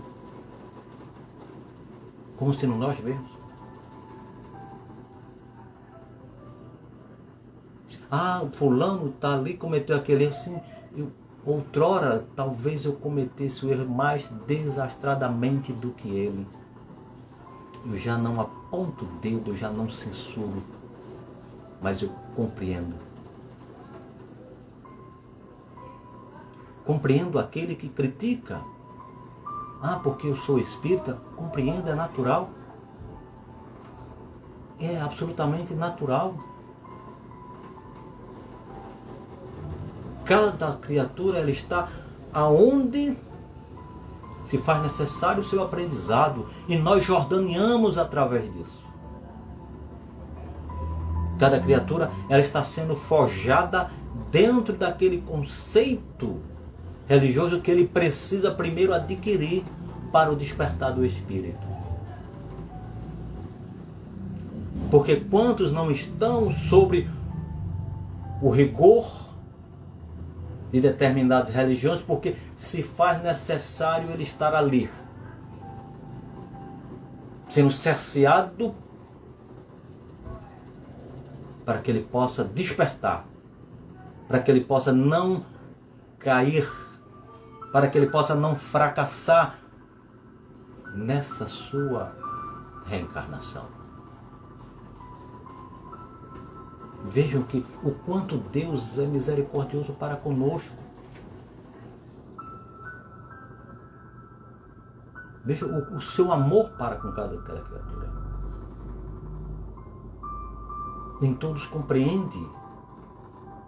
como se nós mesmos. Ah, o fulano está ali, cometeu aquele erro. Assim, outrora, talvez eu cometesse o erro mais desastradamente do que ele. Eu já não aponto o dedo, eu já não censuro, mas eu compreendo. Compreendo aquele que critica. Ah, porque eu sou espírita, compreendo, é natural. É absolutamente natural. Cada criatura, ela está aonde se faz necessário o seu aprendizado. E nós jordaneamos através disso. Cada criatura, ela está sendo forjada dentro daquele conceito religioso que ele precisa primeiro adquirir para o despertar do espírito. Porque quantos não estão sobre o rigor de determinadas religiões, porque se faz necessário ele estar ali, sendo cerceado para que ele possa despertar, para que ele possa não cair, para que ele possa não fracassar nessa sua reencarnação. Vejam que o quanto Deus é misericordioso para conosco. Vejam o seu amor para com cada criatura. Nem todos compreendem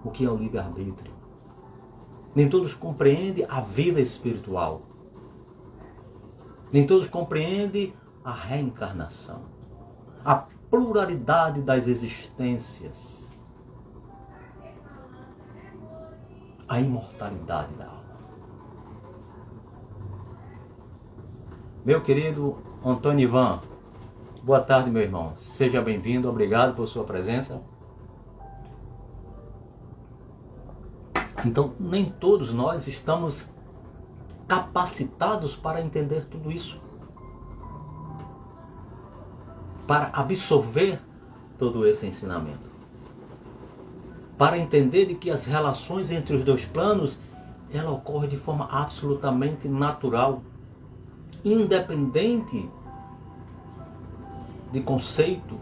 o que é o livre-arbítrio. Nem todos compreendem a vida espiritual. Nem todos compreendem a reencarnação. A pluralidade das existências. A imortalidade da alma. Meu querido Antônio Ivan, boa tarde, meu irmão. Seja bem-vindo, obrigado por sua presença. Então, nem todos nós estamos capacitados para entender tudo isso, para absorver todo esse ensinamento, para entender de que as relações entre os dois planos, ela ocorre de forma absolutamente natural, independente de conceito,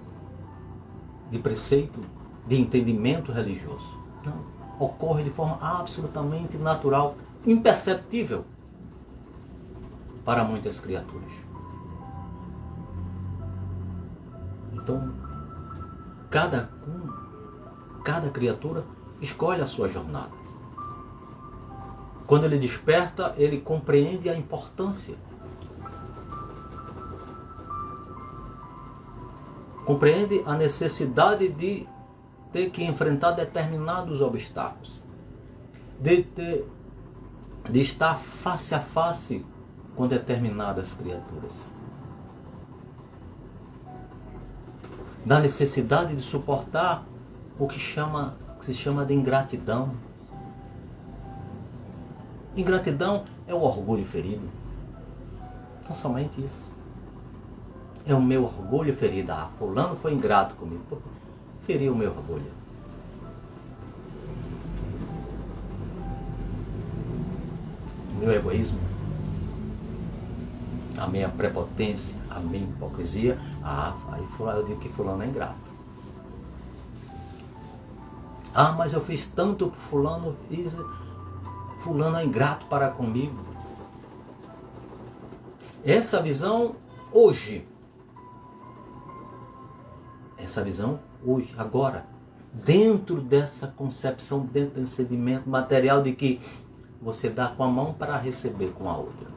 de preceito, de entendimento religioso. Não, ocorre de forma absolutamente natural, imperceptível para muitas criaturas. Então, cada criatura escolhe a sua jornada. Quando ele desperta, ele compreende a importância. Compreende a necessidade de ter que enfrentar determinados obstáculos. De estar face a face com determinadas criaturas. Da necessidade de suportar o que se chama de ingratidão. Ingratidão é o orgulho ferido. Não somente isso. É o meu orgulho ferido. Ah, fulano foi ingrato comigo. Feriu o meu orgulho. O meu egoísmo. A minha prepotência, a minha hipocrisia. Ah, aí eu digo que fulano é ingrato. Ah, mas eu fiz tanto por fulano, fulano é ingrato para comigo. Essa visão hoje, agora, dentro dessa concepção, dentro desse sedimento material de que você dá com a mão para receber com a outra.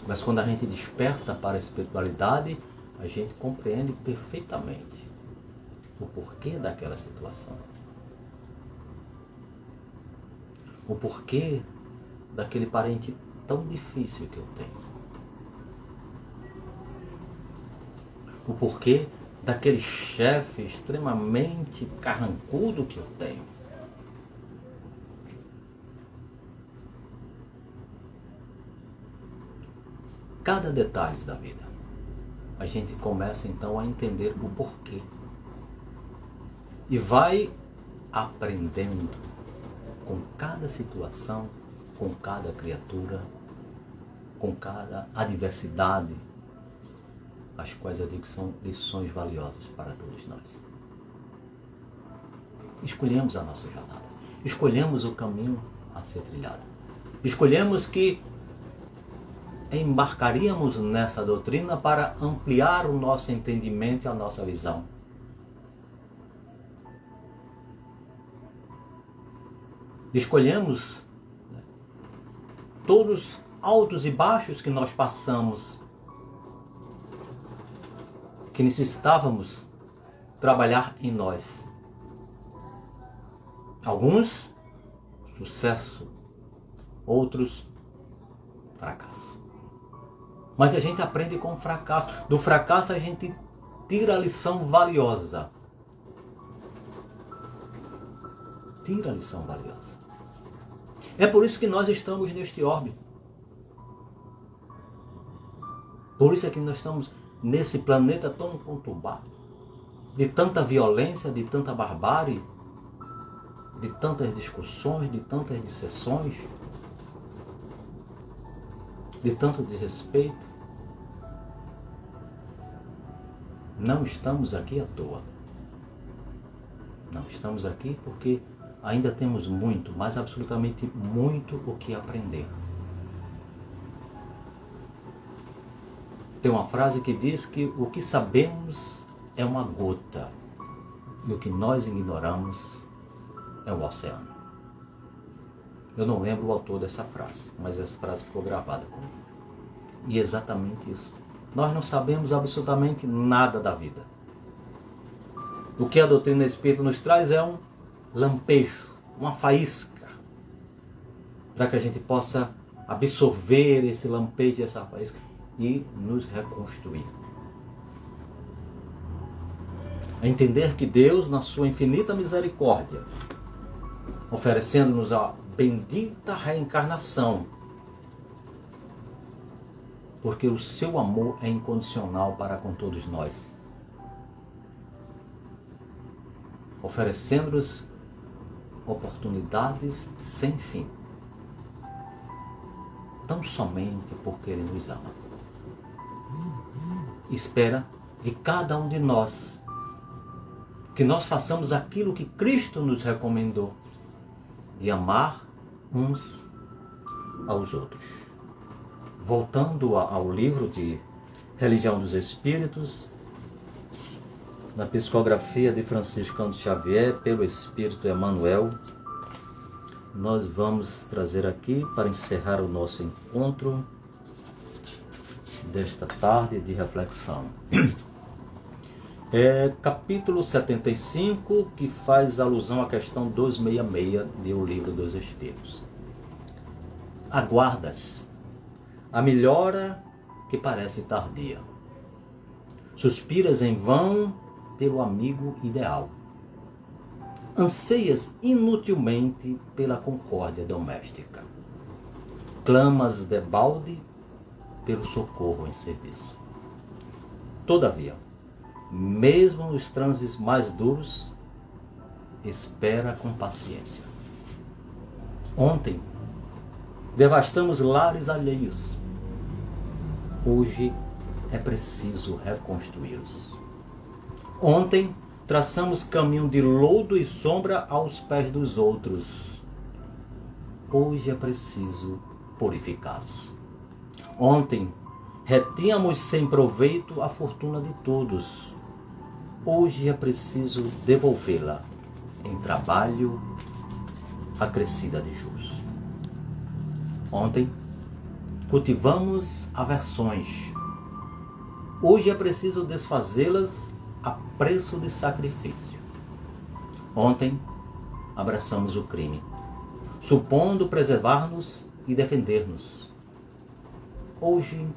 Mas quando a gente desperta para a espiritualidade, a gente compreende perfeitamente o porquê daquela situação. O porquê daquele parente tão difícil que eu tenho. O porquê daquele chefe extremamente carrancudo que eu tenho. Cada detalhe da vida. A gente começa então a entender o porquê. E vai aprendendo com cada situação, com cada criatura, com cada adversidade, as quais eu digo que são lições valiosas para todos nós. Escolhemos a nossa jornada. Escolhemos o caminho a ser trilhado. Escolhemos que embarcaríamos nessa doutrina para ampliar o nosso entendimento e a nossa visão. Escolhemos todos os altos e baixos que nós passamos, que necessitávamos trabalhar em nós. Alguns, sucesso. Outros, fracasso. Mas a gente aprende com o fracasso. Do fracasso a gente tira a lição valiosa. Tira a lição valiosa. É por isso que nós estamos neste orbe. Por isso é que nós estamos nesse planeta tão conturbado, de tanta violência, de tanta barbárie, de tantas discussões, de tantas dissensões, de tanto desrespeito. Não estamos aqui à toa. Não estamos aqui porque ainda temos muito, mas absolutamente muito o que aprender. Tem uma frase que diz que o que sabemos é uma gota e o que nós ignoramos é o oceano. Eu não lembro o autor dessa frase, mas essa frase ficou gravada comigo. E é exatamente isso. Nós não sabemos absolutamente nada da vida. O que a doutrina espírita nos traz é um lampejo, uma faísca, para que a gente possa absorver esse lampejo, essa faísca e nos reconstruir. A entender que Deus, na sua infinita misericórdia, oferecendo-nos a bendita reencarnação, porque o seu amor é incondicional para com todos nós, oferecendo-nos oportunidades sem fim, tão somente porque Ele nos ama. Espera de cada um de nós que nós façamos aquilo que Cristo nos recomendou, de amar uns aos outros. Voltando ao livro de Religião dos Espíritos, na psicografia de Franciscano Xavier, pelo Espírito Emmanuel, nós vamos trazer aqui, para encerrar o nosso encontro desta tarde de reflexão, capítulo 75, que faz alusão à questão 266 do Livro dos Espíritos. Aguardas a melhora que parece tardia. Suspiras em vão pelo amigo ideal. Anseias inutilmente pela concórdia doméstica. Clamas debalde pelo socorro em serviço. Todavia, mesmo nos transes mais duros, espera com paciência. Ontem, devastamos lares alheios. Hoje é preciso reconstruí-los. Ontem, traçamos caminho de lodo e sombra aos pés dos outros. Hoje é preciso purificá-los. Ontem, retínhamos sem proveito a fortuna de todos. Hoje é preciso devolvê-la em trabalho acrescida de juros. Ontem, cultivamos aversões. Hoje é preciso desfazê-las a preço de sacrifício. Ontem, abraçamos o crime, supondo preservar-nos e defender-nos. Hoje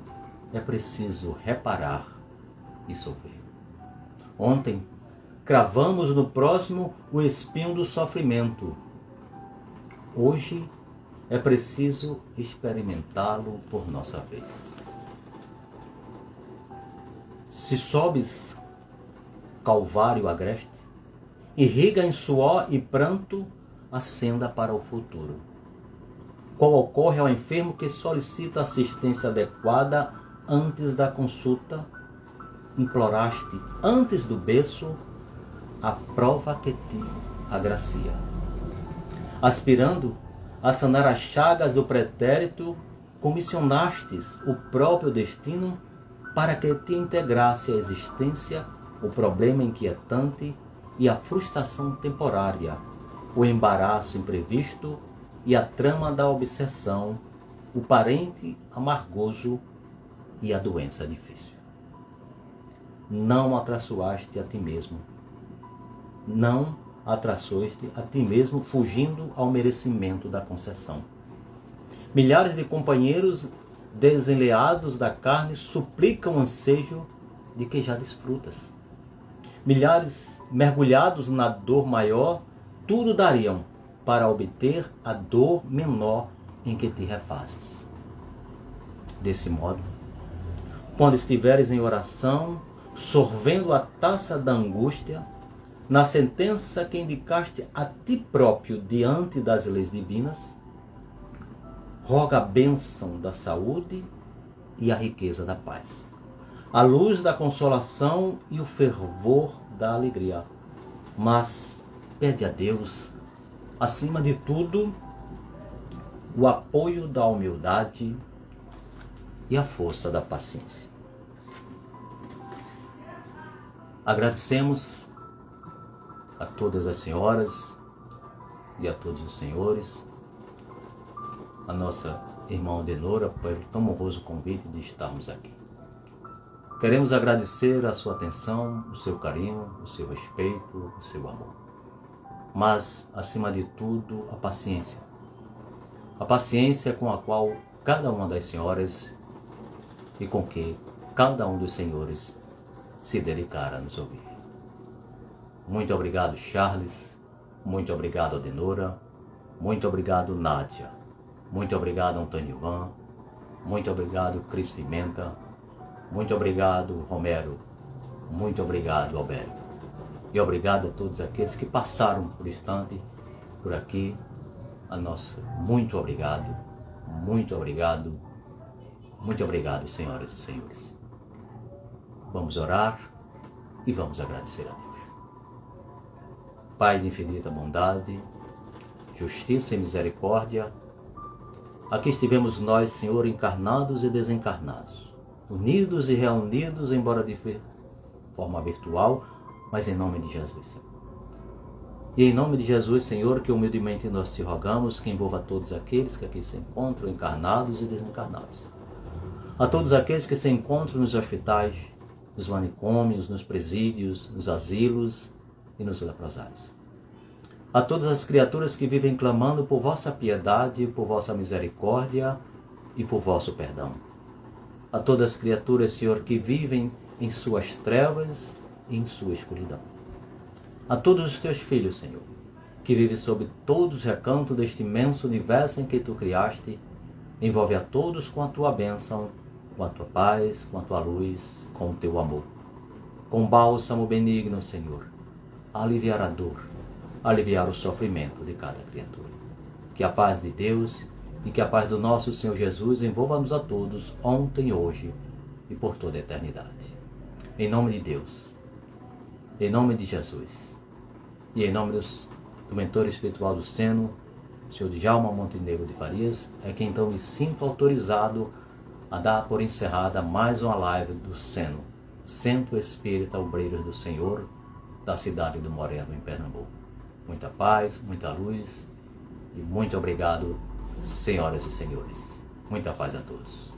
é preciso reparar e solver. Ontem, cravamos no próximo o espinho do sofrimento. Hoje é preciso experimentá-lo por nossa vez. Se sobes calvário agreste, irriga em suor e pranto a senda para o futuro. Qual ocorre ao enfermo que solicita assistência adequada antes da consulta, imploraste antes do berço a prova que te agracia. Aspirando a sanar as chagas do pretérito, comissionastes o próprio destino para que te integrasse à existência o problema inquietante e a frustração temporária, o embaraço imprevisto e a trama da obsessão, o parente amargoso e a doença difícil. Não atraiçoaste a ti mesmo. Não atraiçoaste a ti mesmo fugindo ao merecimento da concessão. Milhares de companheiros desenleados da carne suplicam o ansejo de que já desfrutas. Milhares mergulhados na dor maior, tudo dariam para obter a dor menor em que te refazes. Desse modo, quando estiveres em oração, sorvendo a taça da angústia, na sentença que indicaste a ti próprio diante das leis divinas, roga a bênção da saúde e a riqueza da paz, a luz da consolação e o fervor da alegria. Mas pede a Deus, acima de tudo, o apoio da humildade e a força da paciência. Agradecemos a todas as senhoras e a todos os senhores, a nossa irmã Odenora, pelo tão honroso convite de estarmos aqui. Queremos agradecer a sua atenção, o seu carinho, o seu respeito, o seu amor. Mas, acima de tudo, a paciência. A paciência com a qual cada uma das senhoras e com que cada um dos senhores se dedicar a nos ouvir. Muito obrigado, Charles. Muito obrigado, Odenora. Muito obrigado, Nádia. Muito obrigado, Antônio Ivan. Muito obrigado, Cris Pimenta. Muito obrigado, Romero. Muito obrigado, Alberto. E obrigado a todos aqueles que passaram por instante por aqui. Muito obrigado. Muito obrigado. Muito obrigado, senhoras e senhores. Vamos orar e vamos agradecer a Deus. Pai de infinita bondade, justiça e misericórdia, aqui estivemos nós, Senhor, encarnados e desencarnados, unidos e reunidos, embora de forma virtual, mas em nome de Jesus, Senhor. E em nome de Jesus, Senhor, que humildemente nós te rogamos que envolva todos aqueles que aqui se encontram, encarnados e desencarnados. A todos aqueles que se encontram nos hospitais, nos manicômios, nos presídios, nos asilos e nos leprosários. A todas as criaturas que vivem clamando por vossa piedade, por vossa misericórdia e por vosso perdão. A todas as criaturas, Senhor, que vivem em suas trevas e em sua escuridão. A todos os teus filhos, Senhor, que vivem sob todos os recantos deste imenso universo em que tu criaste, envolve a todos com a tua bênção, com a tua paz, com a tua luz, com o teu amor. Com bálsamo benigno, Senhor, aliviar a dor, aliviar o sofrimento de cada criatura. Que a paz de Deus e que a paz do nosso Senhor Jesus envolva-nos a todos, ontem, hoje e por toda a eternidade. Em nome de Deus, em nome de Jesus e em nome do mentor espiritual do Seno, o Senhor Djalma Montenegro de Farias, é que então me sinto autorizado a dar por encerrada mais uma live do Seno, Centro Espírita Obreiros do Senhor, da cidade do Moreno, em Pernambuco. Muita paz, muita luz e muito obrigado, senhoras e senhores. Muita paz a todos.